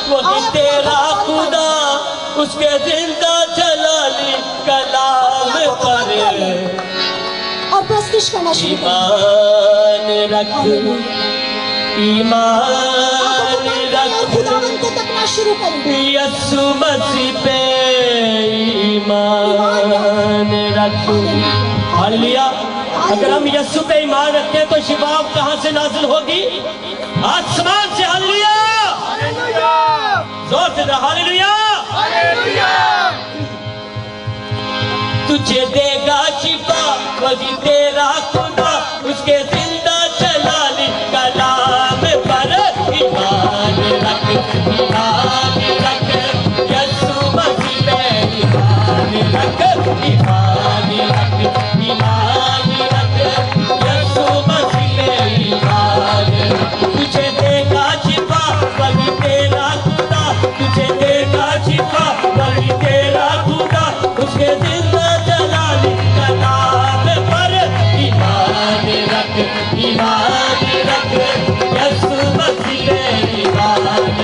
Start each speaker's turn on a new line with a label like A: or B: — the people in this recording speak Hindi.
A: वही तेरा खुदा उसके जिंदा जलाली कलाम पर
B: और प्रस्तुत करना शुरू
A: ईमान रख, ईमान रख
B: खुदावंद को तकना शुरू करें।
A: यीशु मसीह पे ईमान रख। हालेलुया। अगर हम यीशु पे ईमान रखते हैं तो शिफा कहां से नाजिल होगी? आसमान से। हालेलुया, जोर से हालेलुया। तुझे देगा शिफा वही तेरा खुदा उसके जिंदा जलाली कलाम पर ईमान रख, ईमान रख यीशु मसीह पे ईमान रख, ईमान रख, ईमान रख यीशु मसीह पे ईमान रख। तुझे देगा शिफा वही तेरा खुदा, तुझे देगा शिफा वही तेरा खुदा उसके जिंदा जलाली कलाम पर ईमान रख, ईमान रख यीशु मसीह पे ईमान